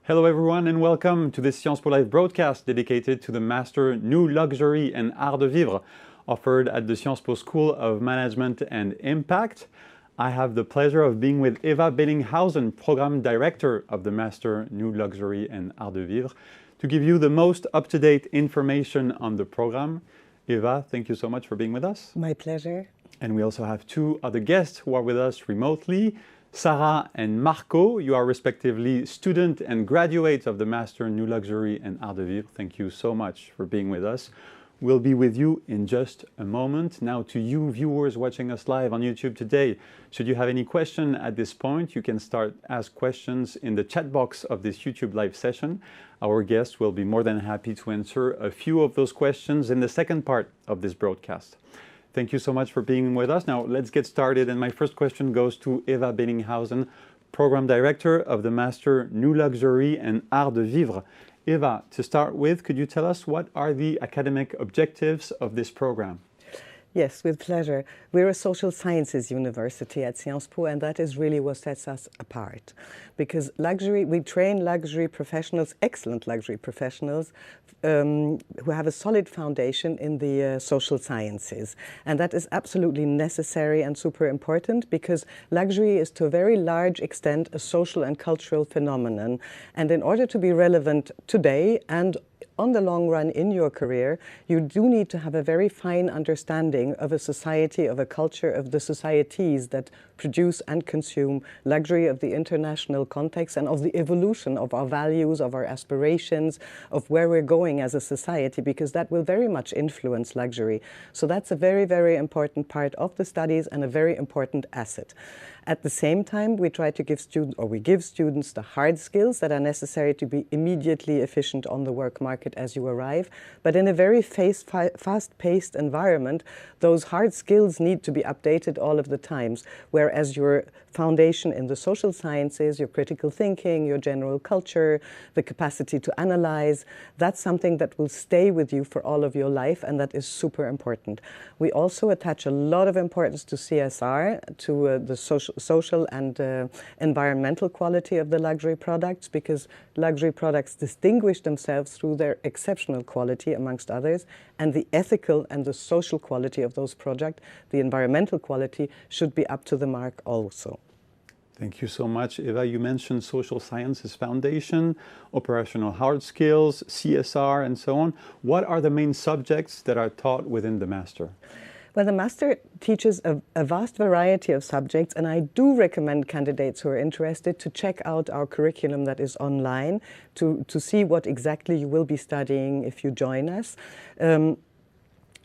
Hello everyone and welcome to this Sciences Po Live broadcast dedicated to the Master New Luxury and Art de Vivre offered at the Sciences Po School of Management and Impact. I have the pleasure of being with Eva Bellinghausen, Program Director of the Master New Luxury and Art de Vivre, to give you the most up-to-date information on the program. Eva, thank you so much for being with us. My pleasure. And we also have two other guests who are with us remotely. Sarah and Marco, you are respectively student and graduate of the Master New Luxury and Art de Vivre. Thank you so much for being with us. We'll be with you in just a moment. Now to you viewers watching us live on YouTube today, should you have any question at this point, you can start ask questions in the chat box of this YouTube live session. Our guests will be more than happy to answer a few of those questions in the second part of this broadcast. Thank you so much for being with us. Now, let's get started. And my first question goes to Eva Bellinghausen, Program Director of the Master New Luxury and Art de Vivre. Eva, to start with, could you tell us what are the academic objectives of this program? Yes, with pleasure. We're a social sciences university at Sciences Po, and that is really what sets us apart. Because we train luxury professionals, excellent luxury professionals, who have a solid foundation in the social sciences. And that is absolutely necessary and super important because luxury is to a very large extent a social and cultural phenomenon. And in order to be relevant today and on the long run in your career, you do need to have a very fine understanding of a society, of a culture, of the societies that produce and consume luxury, of the international context and of the evolution of our values, of our aspirations, of where we're going as a society, because that will very much influence luxury. So that's a very, very important part of the studies and a very important asset. At the same time, we try to give students the hard skills that are necessary to be immediately efficient on the work market as you arrive. But in a very fast-paced environment, those hard skills need to be updated all of the times, whereas your foundation in the social sciences, your critical thinking, your general culture, the capacity to analyze, that's something that will stay with you for all of your life, and that is super important. We also attach a lot of importance to CSR, to the social and environmental quality of the luxury products, because luxury products distinguish themselves through their exceptional quality, amongst others, and the ethical and the social quality of those products, the environmental quality, should be up to the mark also. Thank you so much, Eva. You mentioned Social Sciences Foundation, operational hard skills, CSR, and so on. What are the main subjects that are taught within the Master? Well, the Master teaches a vast variety of subjects, and I do recommend candidates who are interested to check out our curriculum that is online to see what exactly you will be studying if you join us.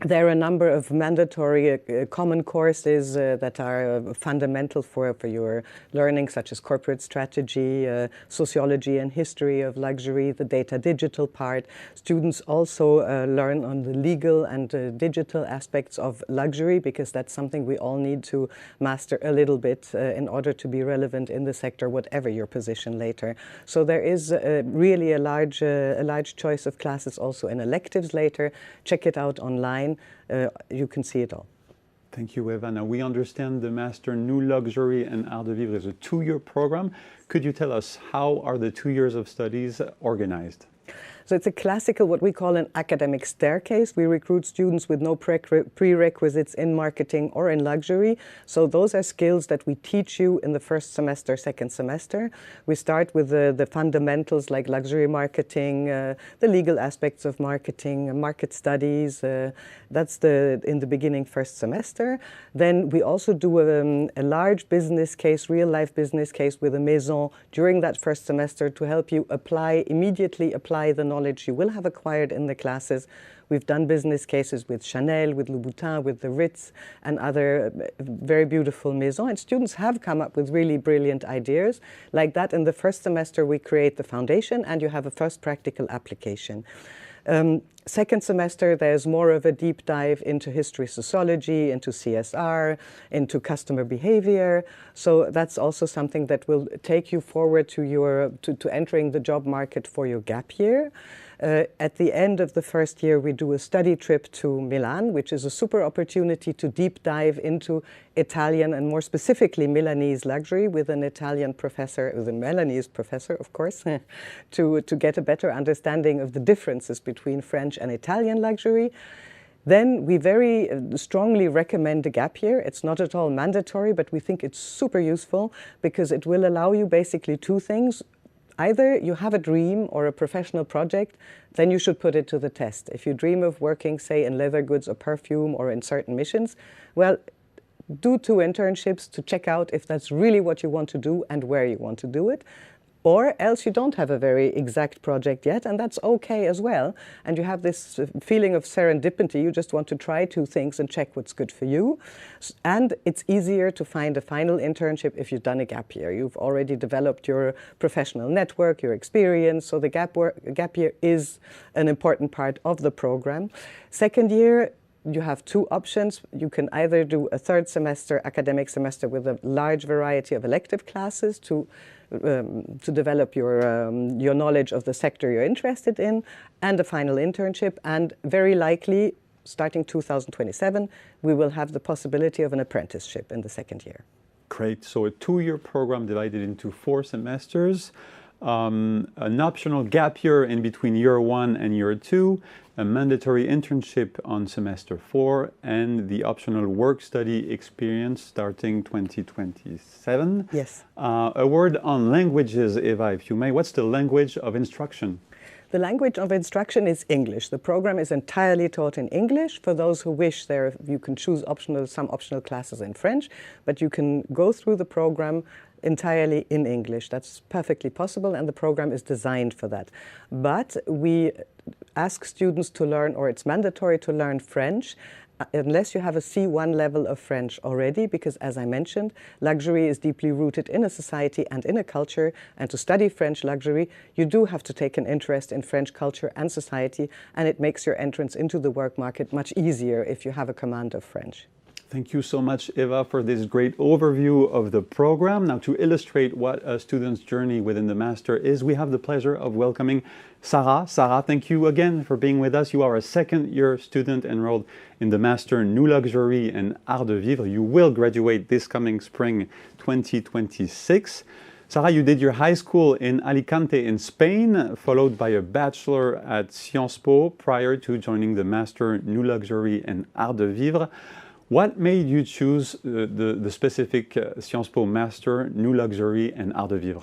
There are a number of mandatory common courses that are fundamental for your learning, such as corporate strategy, sociology and history of luxury, the data digital part. Students also learn on the legal and digital aspects of luxury, because that's something we all need to master a little bit in order to be relevant in the sector, whatever your position later. So there is really a large choice of classes also in electives later. Check it out online. You can see it all. Thank you, Eva. Now, we understand the Master New Luxury and Art de Vivre is a two-year program. Could you tell us how are the 2 years of studies organized? So it's a classical, what we call an academic staircase. We recruit students with no prerequisites in marketing or in luxury. So those are skills that we teach you in the first semester, second semester. We start with the fundamentals like luxury marketing, the legal aspects of marketing, market studies. That's in the beginning first semester. Then we also do a large business case, real-life business case with a maison during that first semester to help you immediately apply the knowledge you will have acquired in the classes. We've done business cases with Chanel, with Louboutin, with the Ritz, and other very beautiful maisons. And students have come up with really brilliant ideas. Like that, in the first semester, we create the foundation, and you have a first practical application. Second semester, there's more of a deep dive into history sociology, into CSR, into customer behavior. So that's also something that will take you forward to entering the job market for your gap year. At the end of the first year, we do a study trip to Milan, which is a super opportunity to deep dive into Italian and more specifically Milanese luxury with an Italian professor, with a Milanese professor, of course, to get a better understanding of the differences between French and Italian luxury. Then we very strongly recommend a gap year. It's not at all mandatory, but we think it's super useful because it will allow you basically two things. Either you have a dream or a professional project, then you should put it to the test. If you dream of working, say, in leather goods or perfume or in certain missions, well, do 2 internships to check out if that's really what you want to do and where you want to do it. Or else you don't have a very exact project yet, and that's okay as well. And you have this feeling of serendipity. You just want to try 2 things and check what's good for you. And it's easier to find a final internship if you've done a gap year. You've already developed your professional network, your experience, so the gap year is an important part of the program. Second year, you have 2 options. You can either do a 3rd semester, academic semester, with a large variety of elective classes to develop your knowledge of the sector you're interested in, and a final internship. And very likely, starting 2027, we will have the possibility of an apprenticeship in the 2nd year. Great. So a 2-year program divided into 4 semesters. An optional gap year in between year 1 and year 2, a mandatory internship on semester 4, and the optional work-study experience starting 2027. Yes. A word on languages, Eva, if you may. What's the language of instruction? The language of instruction is English. The program is entirely taught in English. For those who wish, you can choose some optional classes in French, but you can go through the program entirely in English. That's perfectly possible, and the program is designed for that. But we ask students to learn, or it's mandatory to learn French, unless you have a C1 level of French already, because as I mentioned, luxury is deeply rooted in a society and in a culture, and to study French luxury, you do have to take an interest in French culture and society, and it makes your entrance into the work market much easier if you have a command of French. Thank you so much, Eva, for this great overview of the program. Now, to illustrate what a student's journey within the master is, we have the pleasure of welcoming Sarah. Sarah, thank you again for being with us. You are a 2nd-year student enrolled in the Master New Luxury and Art de Vivre. You will graduate this coming spring 2026. Sarah, you did your high school in Alicante in Spain, followed by a bachelor at Sciences Po prior to joining the Master New Luxury and Art de Vivre. What made you choose the specific Sciences Po Master New Luxury and Art de Vivre?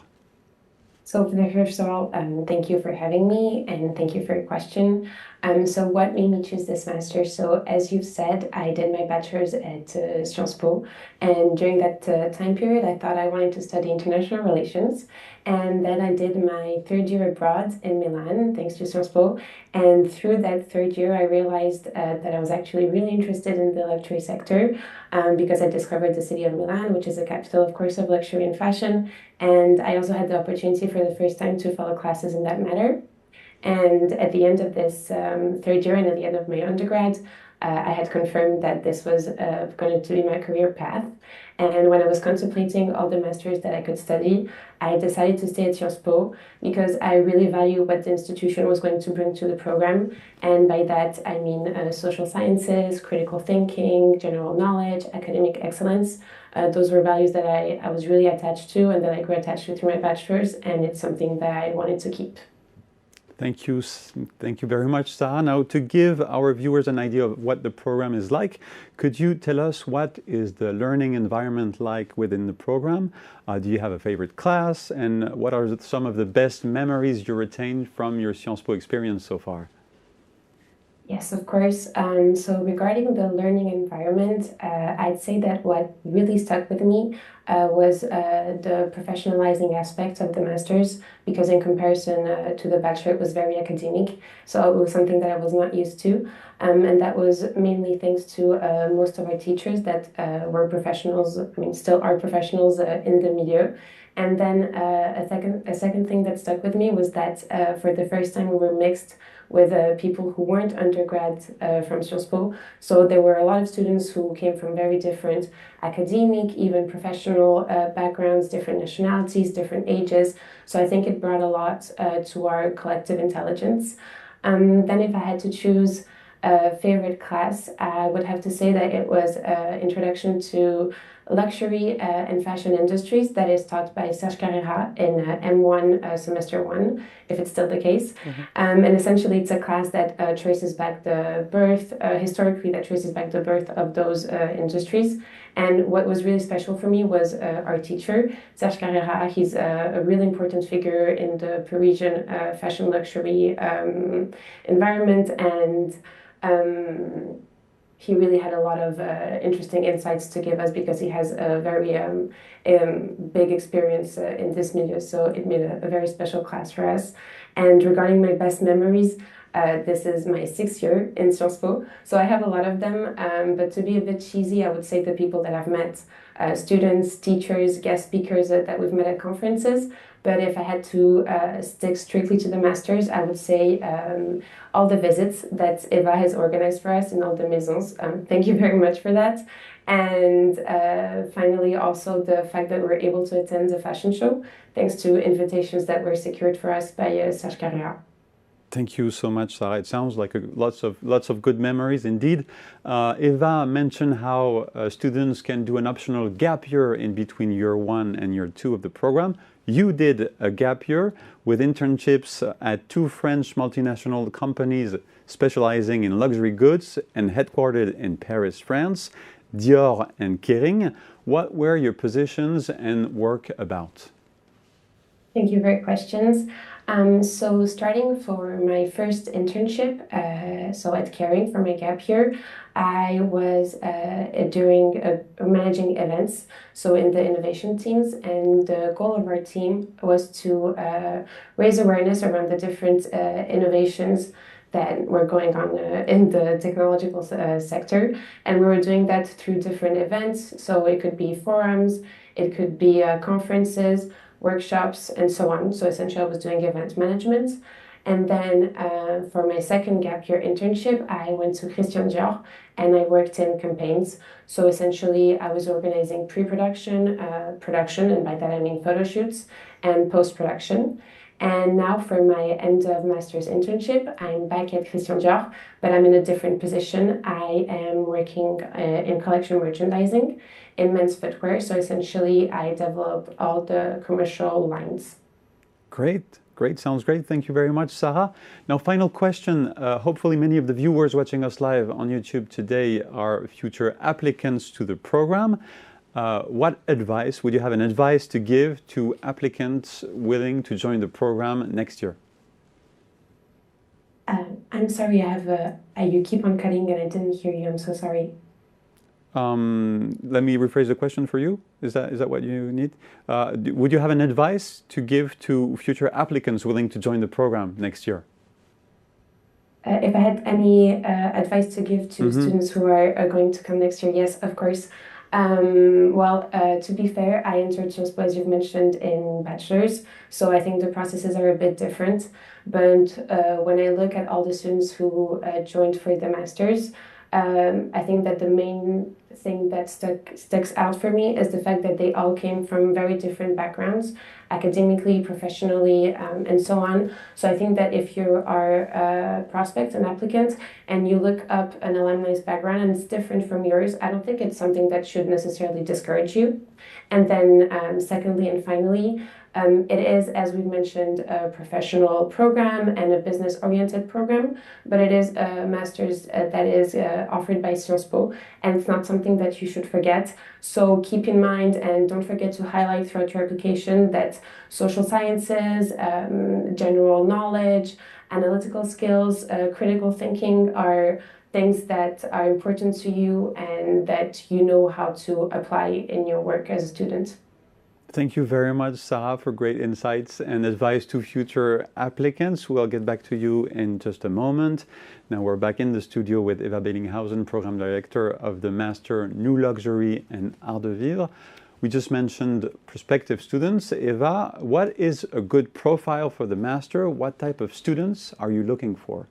So first of all, thank you for having me, and thank you for your question. So what made me choose this master? So as you've said, I did my bachelor's at Sciences Po, and during that time period, I thought I wanted to study international relations. And then I did my 3rd year abroad in Milan, thanks to Sciences Po. And through that 3rd year, I realized that I was actually really interested in the luxury sector because I discovered the city of Milan, which is the capital, of course, of luxury and fashion. And I also had the opportunity for the first time to follow classes in that matter. And at the end of this 3rd year and at the end of my undergrad, I had confirmed that this was going to be my career path. And when I was contemplating all the masters that I could study, I decided to stay at Sciences Po because I really value what the institution was going to bring to the program. And by that, I mean social sciences, critical thinking, general knowledge, academic excellence. Those were values that I was really attached to and that I grew attached to through my bachelor's, and it's something that I wanted to keep. Thank you very much, Sarah. Now, to give our viewers an idea of what the program is like, could you tell us what is the learning environment like within the program? Do you have a favorite class? And what are some of the best memories you retained from your Sciences Po experience so far? Yes, of course. So regarding the learning environment, I'd say that what really stuck with me was the professionalizing aspect of the master's, because in comparison to the bachelor, it was very academic. So it was something that I was not used to. And that was mainly thanks to most of our teachers that were professionals, I mean, still are professionals in the milieu. And then a second thing that stuck with me was that for the first time we were mixed with people who weren't undergrad from Sciences Po. So there were a lot of students who came from very different academic, even professional backgrounds, different nationalities, different ages. So I think it brought a lot to our collective intelligence. Then if I had to choose a favorite class, I would have to say that it was Introduction to Luxury and Fashion Industries that is taught by Serge Carrera in M1 semester 1, if it's still the case. And essentially it's a class that traces back the birth, historically that traces back the birth of those industries. And what was really special for me was our teacher, Serge Carrera. He's a really important figure in the Parisian fashion luxury environment, and he really had a lot of interesting insights to give us because he has a very big experience in this milieu. So it made a very special class for us. And regarding my best memories, this is my 6th year in Sciences Po, so I have a lot of them, but to be a bit cheesy, I would say the people that I've met, students, teachers, guest speakers that we've met at conferences. But if I had to stick strictly to the masters, I would say all the visits that Eva has organized for us in all the maisons. Thank you very much for that. And finally, also the fact that we're able to attend the fashion show, thanks to invitations that were secured for us by Serge Carrera. Thank you so much, Sarah. It sounds like lots of good memories indeed. Eva mentioned how students can do an optional gap year in between year 1 and year 2 of the program. You did a gap year with internships at 2 French multinational companies specializing in luxury goods and headquartered in Paris, France, Dior and Kering. What were your positions and work about? Thank you for your questions. So starting for my first internship, so at Kering for my gap year, I was managing events, so in the innovation teams, and the goal of our team was to raise awareness around the different innovations that were going on in the technological sector, and we were doing that through different events. So it could be forums, it could be conferences, workshops, and so on. So essentially I was doing event management. And then for my second gap year internship, I went to Christian Dior and I worked in campaigns. So essentially I was organizing pre-production, production, and by that I mean photo shoots, and post-production. And now for my end of master's internship, I'm back at Christian Dior, but I'm in a different position. I am working in collection merchandising in men's footwear. So essentially I develop all the commercial lines. Great. Great, sounds great. Thank you very much, Sarah. Now, final question. Hopefully many of the viewers watching us live on YouTube today are future applicants to the program. What advice, would you have an advice to give to applicants willing to join the program next year? I'm sorry, you keep on cutting and I didn't hear you. I'm so sorry. Let me rephrase the question for you. Is that what you need? Would you have an advice to give to future applicants willing to join the program next year? If I had any advice to give to students who are going to come next year, yes, of course. To be fair, I entered Sciences Po, as you've mentioned, in bachelor's, so I think the processes are a bit different. But when I look at all the students who joined for the master's, I think that the main thing that sticks out for me is the fact that they all came from very different backgrounds, academically, professionally, and so on. So I think that if you are a prospect, an applicant, and you look up an alumni's background and it's different from yours, I don't think it's something that should necessarily discourage you. And then secondly and finally, it is, as we've mentioned, a professional program and a business-oriented program, but it is a master's that is offered by Sciences Po, and it's not something that you should forget. So keep in mind and don't forget to highlight throughout your application that social sciences, general knowledge, analytical skills, critical thinking are things that are important to you and that you know how to apply in your work as a student. Thank you very much, Sarah, for great insights and advice to future applicants. We'll get back to you in just a moment. Now we're back in the studio with Eva Bellinghausen, Program Director of the Master New Luxury and Art de Vivre. We just mentioned prospective students. Eva, what is a good profile for the master? What type of students are you looking for?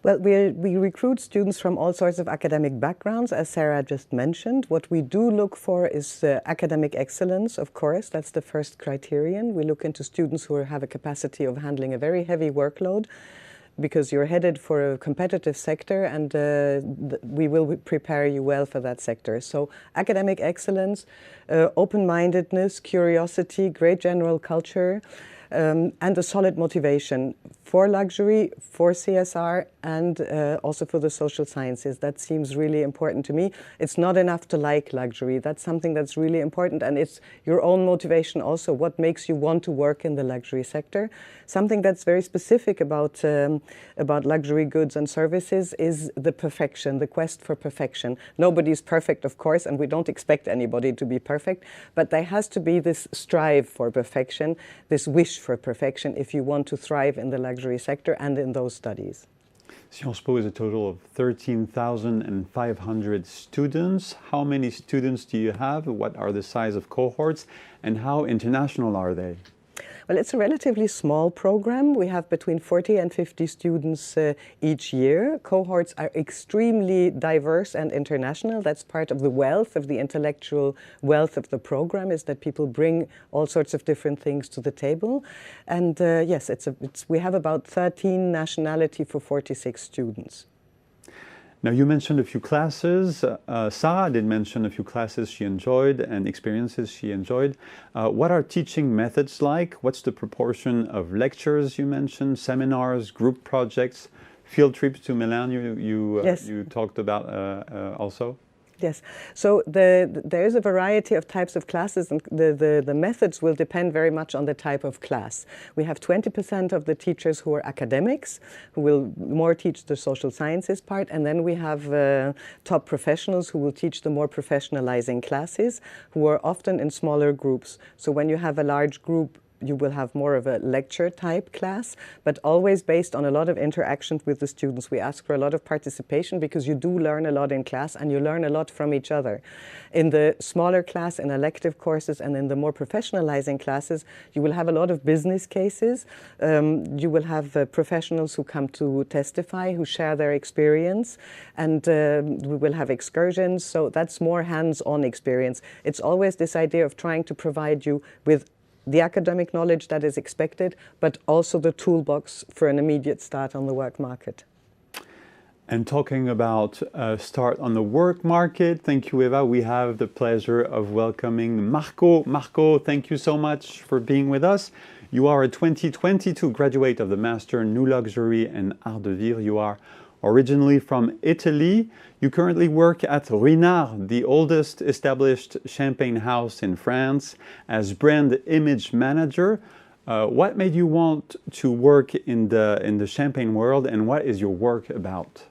Well, we recruit students from all sorts of academic backgrounds, as Sarah just mentioned. What we do look for is academic excellence, of course. That's the first criterion. We look into students who have a capacity of handling a very heavy workload, because you're headed for a competitive sector, and we will prepare you well for that sector. So academic excellence, open-mindedness, curiosity, great general culture, and a solid motivation for luxury, for CSR, and also for the social sciences. That seems really important to me. It's not enough to like luxury. That's something that's really important, and it's your own motivation also. What makes you want to work in the luxury sector? Something that's very specific about luxury goods and services is the perfection, the quest for perfection. Nobody's perfect, of course, and we don't expect anybody to be perfect, but there has to be this strive for perfection, this wish for perfection if you want to thrive in the luxury sector and in those studies. Sciences Po is a total of 13,500 students. How many students do you have? What are the size of cohorts? And how international are they? Well, it's a relatively small program. We have between 40 and 50 students each year. Cohorts are extremely diverse and international. That's part of the wealth, of the intellectual wealth of the program, is that people bring all sorts of different things to the table. And yes, we have about 13 nationality for 46 students. Now, you mentioned a few classes. Sarah did mention a few classes she enjoyed and experiences she enjoyed. What are teaching methods like? What's the proportion of lectures you mentioned, seminars, group projects, field trips to Milan Yes. you talked about also? Yes, so there is a variety of types of classes, and the methods will depend very much on the type of class. We have 20% of the teachers who are academics, who will more teach the social sciences part, and then we have top professionals who will teach the more professionalizing classes, who are often in smaller groups. So when you have a large group, you will have more of a lecture type class, but always based on a lot of interactions with the students. We ask for a lot of participation because you do learn a lot in class and you learn a lot from each other. In the smaller class, in elective courses, and in the more professionalizing classes, you will have a lot of business cases. You will have professionals who come to testify, who share their experience, and we will have excursions. So that's more hands-on experience. It's always this idea of trying to provide you with the academic knowledge that is expected, but also the toolbox for an immediate start on the work market. And talking about start on the work market, thank you, Eva. We have the pleasure of welcoming Marco. Marco, thank you so much for being with us. You are a 2022 graduate of the Master New Luxury and Art de Vivre. You are originally from Italy. You currently work at Ruinart, the oldest established champagne house in France, as brand image manager. What made you want to work in the champagne world, and what is your work about?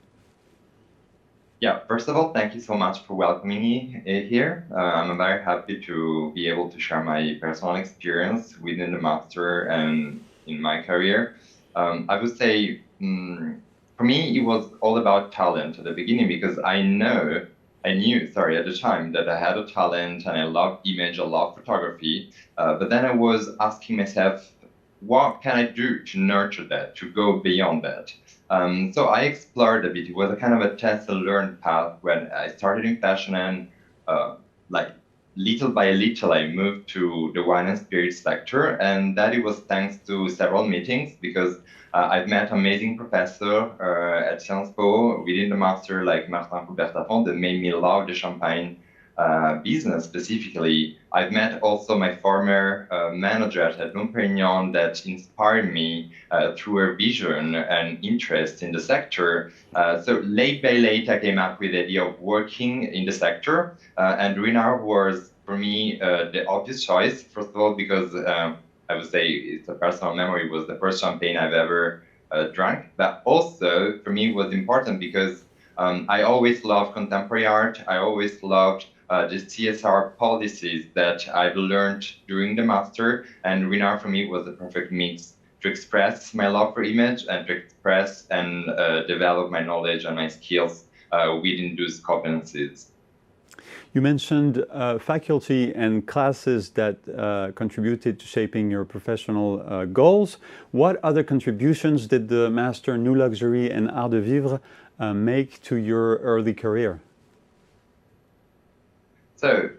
Yeah, first of all, thank you so much for welcoming me here. I'm very happy to be able to share my personal experience within the master and in my career. I would say, for me, it was all about talent at the beginning, because I knew, at the time, that I had a talent and I love image, I love photography. But then I was asking myself, what can I do to nurture that, to go beyond that? So I explored a bit. It was a kind of a test and learn path when I started in fashion, and like little by little, I moved to the wine and spirits sector, and that it was thanks to several meetings, because I've met amazing professor at Sciences Po within the master, like Martin Coubertin, that made me love the champagne business specifically. I've met also my former manager at Dom Perignon that inspired me through her vision and interest in the sector. So late by late, I came up with the idea of working in the sector, and Ruinart was, for me, the obvious choice. First of all, because I would say it's a personal memory, it was the first champagne I've ever drank. But also, for me, it was important because I always loved contemporary art. I always loved the CSR policies that I've learned during the master. And Ruinart, for me, was the perfect mix to express my love for image and to express and develop my knowledge and my skills within those competencies. You mentioned faculty and classes that contributed to shaping your professional goals. What other contributions did the Master New Luxury and Art de Vivre make to your early career? So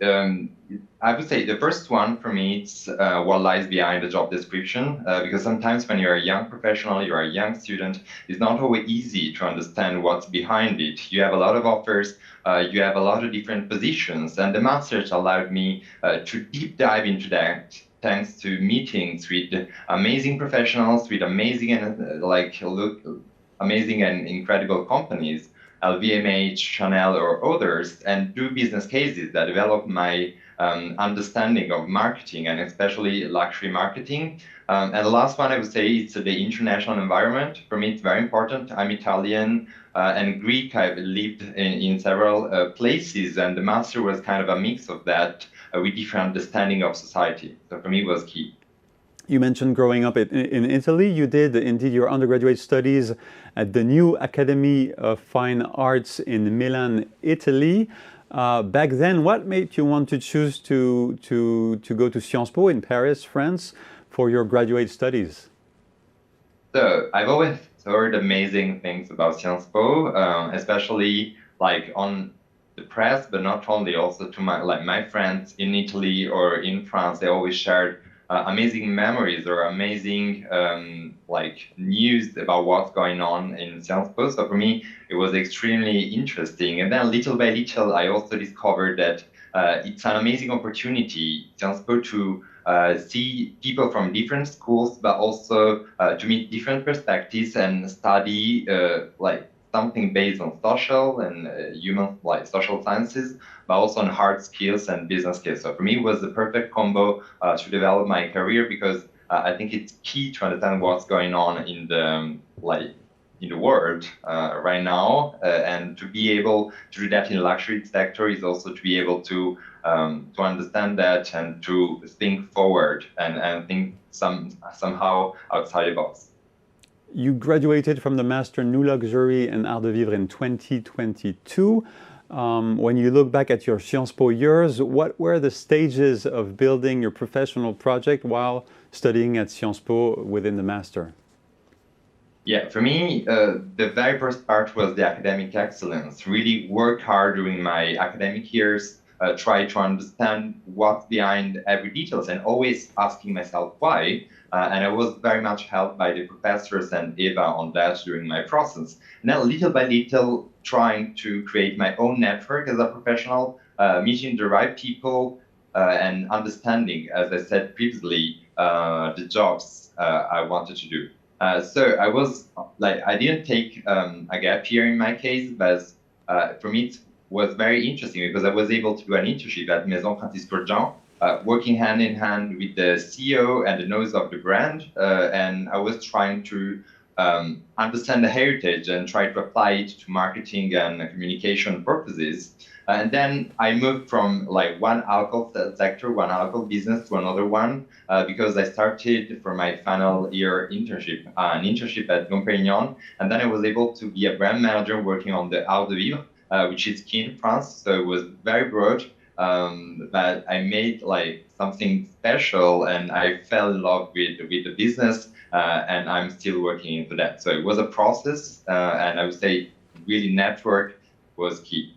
I would say the first one for me is what lies behind the job description, because sometimes when you're a young professional, you're a young student, it's not always easy to understand what's behind it. You have a lot of offers, you have a lot of different positions, and the master's allowed me to deep dive into that, thanks to meetings with amazing professionals, with amazing and amazing and incredible companies. LVMH, Chanel, or others, and do business cases that develop my understanding of marketing and especially luxury marketing. And the last one I would say is the international environment. For me, it's very important. I'm Italian and Greek. I've lived in several places, and the master was kind of a mix of that with different understanding of society. So for me, it was key. You mentioned growing up in Italy. You did indeed your undergraduate studies at the New Academy of Fine Arts in Milan, Italy. Back then, what made you want to choose to go to Sciences Po in Paris, France, for your graduate studies? So I've always heard amazing things about Sciences Po, especially like on the press, but not only, also to my friends in Italy or in France. They always shared amazing memories or amazing news about what's going on in Sciences Po. So for me, it was extremely interesting. And then little by little, I also discovered that it's an amazing opportunity, Sciences Po, to see people from different schools, but also to meet different perspectives and study something based on social and human, like social sciences, but also on hard skills and business skills. So for me, it was the perfect combo to develop my career, because I think it's key to understand what's going on in the in the world right now, and to be able to do that in the luxury sector is also to be able to understand that and to think forward and think somehow outside the box. You graduated from the Master New Luxury and Art de Vivre in 2022. When you look back at your Sciences Po years, what were the stages of building your professional project while studying at Sciences Po within the Master? Yeah, for me, the very first part was the academic excellence. Really work hard during my academic years, try to understand what's behind every details, and always asking myself why. And I was very much helped by the professors and Eva on that during my process. And then little by little, trying to create my own network as a professional, meeting the right people, and understanding, as I said previously, the jobs I wanted to do. So I didn't take a gap year in my case, but for me it was very interesting because I was able to do an internship at Maison Francisco Jean, working hand in hand with the CEO and the nose of the brand, and I was trying to understand the heritage and try to apply it to marketing and communication purposes. And then I moved from one alcohol sector, one alcohol business to another one, because I started for my final year internship, an internship at Dom Pérignon, and then I was able to be a brand manager working on the Art de Vivre, which is key in France. So it was very broad, but I made something special, and I fell in love with the business, and I'm still working into that. So it was a process, and I would say really network was key.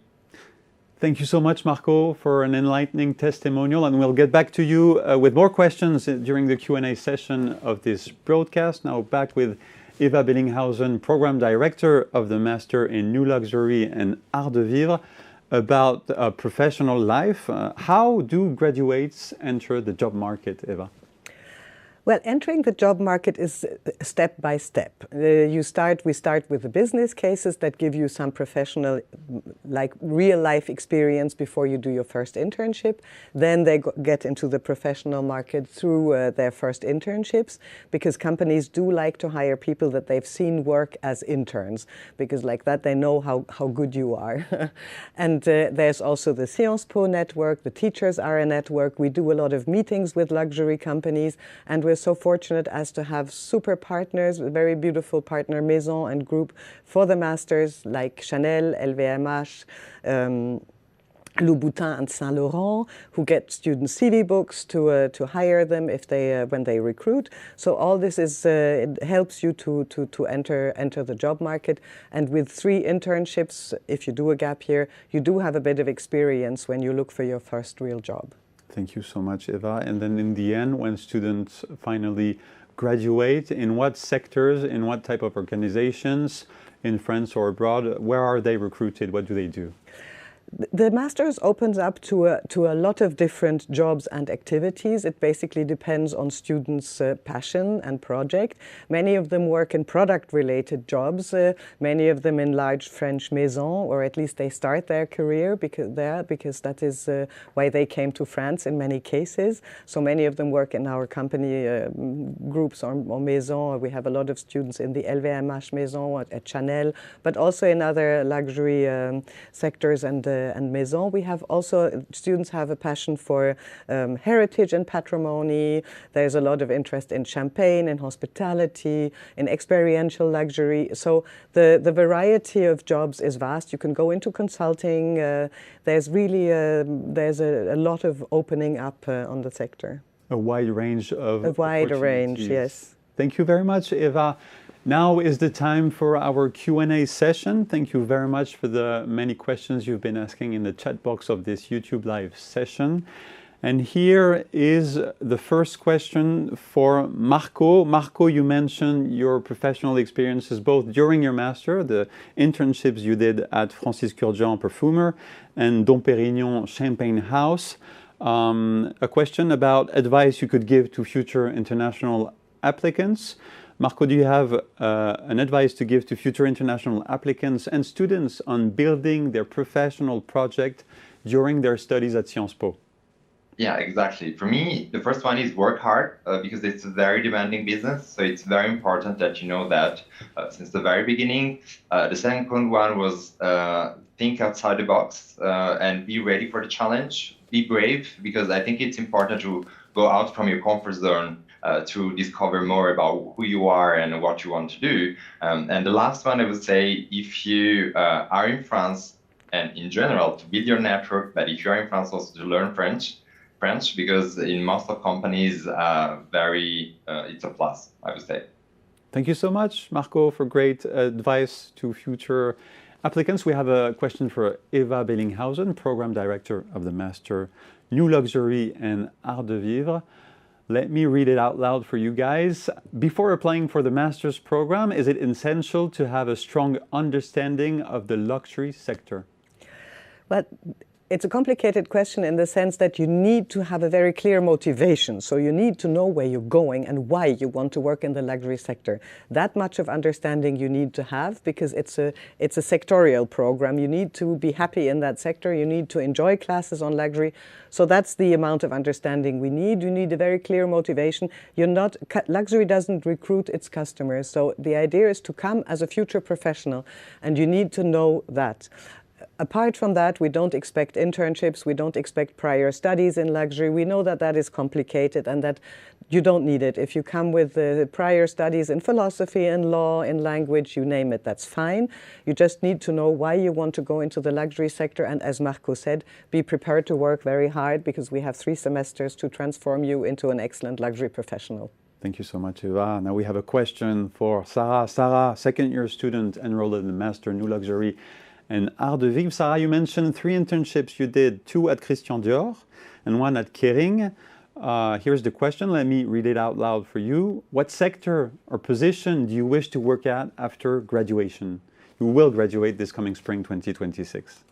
Thank you so much, Marco, for an enlightening testimonial, and we'll get back to you with more questions during the Q&A session of this broadcast. Now back with Eva Bellinghausen, Program Director of the Master in New Luxury and Art de Vivre, about professional life. How do graduates enter the job market, Eva? Well, entering the job market is step by step. We start with the business cases that give you some professional, real life experience before you do your first internship. Then they get into the professional market through their first internships, because companies do like to hire people that they've seen work as interns, because like that they know how good you are. And there's also the Sciences Po network, the Teachers are a network. We do a lot of meetings with luxury companies, and we're so fortunate as to have super partners, a very beautiful partner Maison and group for the masters, like Chanel, LVMH, Louboutin and Saint Laurent, who get student CD books to hire them if they when they recruit. So all this is it helps you to enter the job market. And with 3 internships, if you do a gap year, you do have a bit of experience when you look for your first real job. Thank you so much, Eva. And then in the end, when students finally graduate, in what sectors, in what type of organizations, in France or abroad, where are they recruited? What do they do? The Masters opens up to a lot of different jobs and activities. It basically depends on students' passion and project. Many of them work in product-related jobs, many of them in large French maisons, or at least they start their career because that is why they came to France in many cases. So many of them work in our company groups or maisons. We have a lot of students in the LVMH maison at Chanel, but also in other luxury sectors and maison. We have also, students have a passion for heritage and patrimony. There's a lot of interest in champagne, in hospitality, in experiential luxury. So the variety of jobs is vast. You can go into consulting. There's really there's a lot of opening up on the sector. A wide range of A wide range, opportunities. yes. Thank you very much, Eva. Now is the time for our Q&A session. Thank you very much for the many questions you've been asking in the chat box of this YouTube live session. And here is the first question for Marco. Marco, you mentioned your professional experiences both during your master, the internships you did at Francis Kurkdjian Perfumer and Dom Pérignon Champagne House. A question about advice you could give to future international applicants. Marco, do you have an advice to give to future international applicants and students on building their professional project during their studies at Sciences Po? Yeah, exactly. For me, the first one is work hard because it's a very demanding business. So it's very important that you know that since the very beginning. The second one was think outside the box and be ready for the challenge. Be brave, because I think it's important to go out from your comfort zone to discover more about who you are and what you want to do. And the last one, I would say, if you are in France and in general to build your network, but if you are in France also to learn French, because in most of companies, it's a plus, I would say. Thank you so much, Marco, for great advice to future applicants. We have a question for Eva Bellinghausen, Program Director of the Master New Luxury and Art de Vivre. Let me read it out loud for you guys. Before applying for the master's program, is it essential to have a strong understanding of the luxury sector? But it's a complicated question in the sense that you need to have a very clear motivation. So you need to know where you're going and why you want to work in the luxury sector. That much of understanding you need to have, because it's a sectorial program. You need to be happy in that sector. You need to enjoy classes on luxury. So that's the amount of understanding we need. You need a very clear motivation. Luxury doesn't recruit its customers. So the idea is to come as a future professional, and you need to know that. Apart from that, we don't expect internships, we don't expect prior studies in luxury. We know that that is complicated and that you don't need it. If you come with prior studies in philosophy, in law, in language, you name it, that's fine. You just need to know why you want to go into the luxury sector, and as Marco said, be prepared to work very hard, because we have 3 semesters to transform you into an excellent luxury professional. Thank you so much, Eva. Now we have a question for Sarah. Sarah, second-year student enrolled in the Master New Luxury and Art de Vivre. Sarah, you mentioned 3 internships you did, 2 at Christian Dior and 1 at Kering. Here's the question. Let me read it out loud for you. What sector or position do you wish to work at after graduation? You will graduate this coming spring 2026.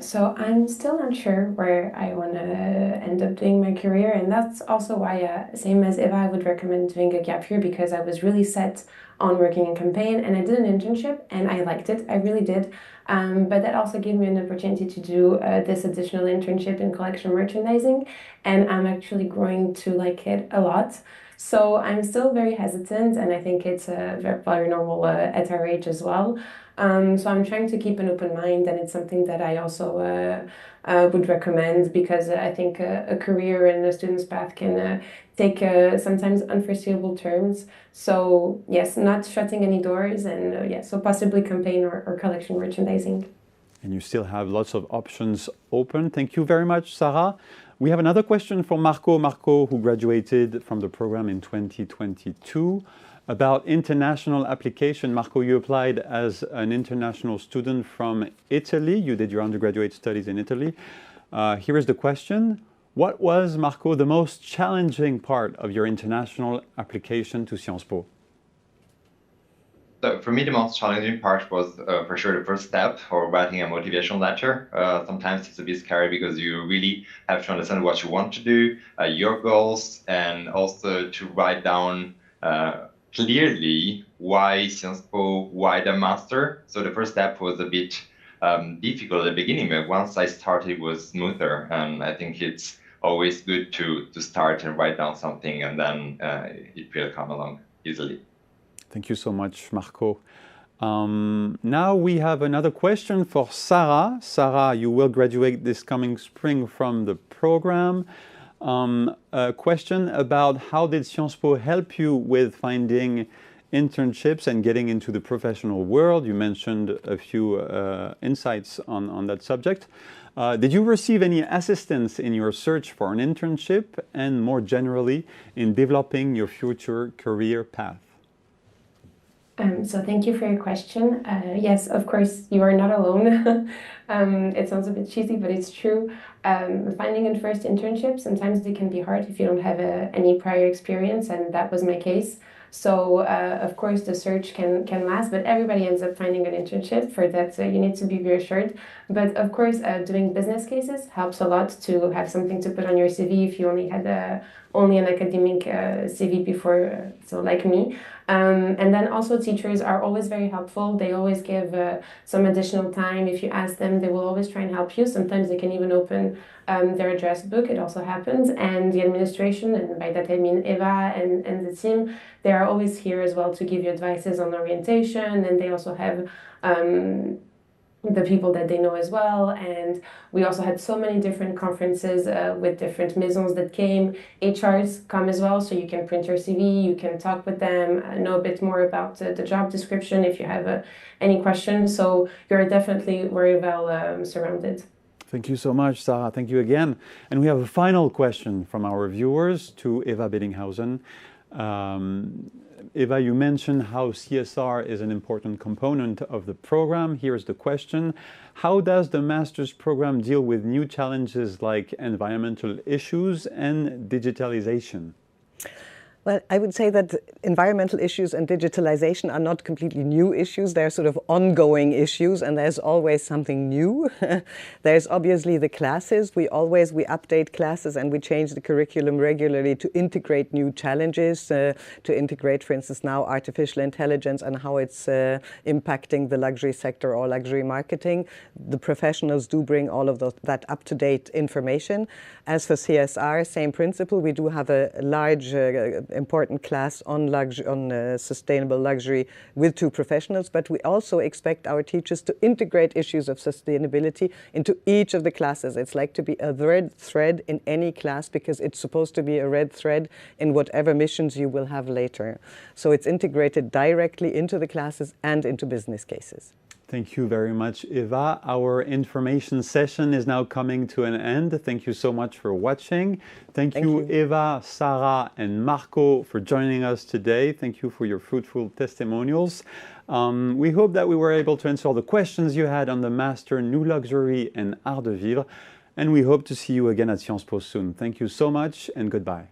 So I'm still not sure where I want to end up doing my career, and that's also why, same as Eva, I would recommend doing a gap year, because I was really set on working in campaign, and I did an internship and I liked it, I really did. But that also gave me an opportunity to do this additional internship in collection merchandising, and I'm actually growing to like it a lot. So I'm still very hesitant, and I think it's very normal at our age as well. So I'm trying to keep an open mind, and it's something that I also would recommend, because I think a career in a student's path can take sometimes unforeseeable turns. So yes, not shutting any doors, and so possibly campaign or collection merchandising. and you still have lots of options open. Thank you very much, Sarah. We have another question from Marco. Marco, who graduated from the program in 2022, about international application. Marco, you applied as an international student from Italy. You did your undergraduate studies in Italy. Here is the question. What was, Marco, the most challenging part of your international application to Sciences Po? So for me, the most challenging part was for sure the first step, or writing a motivational letter. Sometimes it's a bit scary because you really have to understand what you want to do, your goals, and also to write down clearly why Sciences Po, why the master. So the first step was a bit difficult at the beginning, but once I started, it was smoother. And I think it's always good to start and write down something, and then it will come along easily. Thank you so much, Marco. Now we have another question for Sarah. Sarah, you will graduate this coming spring from the program. A question about how did Sciences Po help you with finding internships and getting into the professional world? You mentioned a few insights on that subject. Did you receive any assistance in your search for an internship and more generally in developing your future career path? So thank you for your question. Yes, of course, you are not alone. It sounds a bit cheesy, but it's true. Finding a first internship, sometimes it can be hard if you don't have any prior experience, and that was my case. So, of course, the search can last, but everybody ends up finding an internship. For that, you need to be reassured. But, of course, doing business cases helps a lot to have something to put on your CV if you only had only an academic CV before, so like me. And then also teachers are always very helpful. They always give some additional time. If you ask them, they will always try and help you. Sometimes they can even open their address book. It also happens. And the administration, and by that I mean Eva and the team, they are always here as well to give you advices on orientation. And they also have the people that they know as well. And we also had so many different conferences with different maisons that came. HRs come as well, so you can print your CV, you can talk with them, know a bit more about the job description if you have any questions. So you're definitely very well surrounded. Thank you so much, Sarah. Thank you again. And we have a final question from our viewers to Eva Bedinghausen. Eva, you mentioned how CSR is an important component of the program. Here's the question. How does the master's program deal with new challenges like environmental issues and digitalization? Well, I would say that environmental issues and digitalization are not completely new issues. They're sort of ongoing issues, and there's always something new. There's obviously the classes. We update classes and we change the curriculum regularly to integrate new challenges, to integrate, for instance, now artificial intelligence and how it's impacting the luxury sector or luxury marketing. The professionals do bring all of that up-to-date information. As for CSR, same principle. We do have a large important class on sustainable luxury with two professionals, but we also expect our teachers to integrate issues of sustainability into each of the classes. It's like to be a red thread in any class, because it's supposed to be a red thread in whatever missions you will have later. So it's integrated directly into the classes and into business cases. Thank you very much, Eva. Our information session is now coming to an end. Thank you so much for watching. Thank you, Eva, Sarah, and Marco for joining us today. Thank you for your fruitful testimonials. We hope that we were able to answer all the questions you had on the Master New Luxury and Art de Vivre. And we hope to see you again at Sciences Po soon. Thank you so much and goodbye.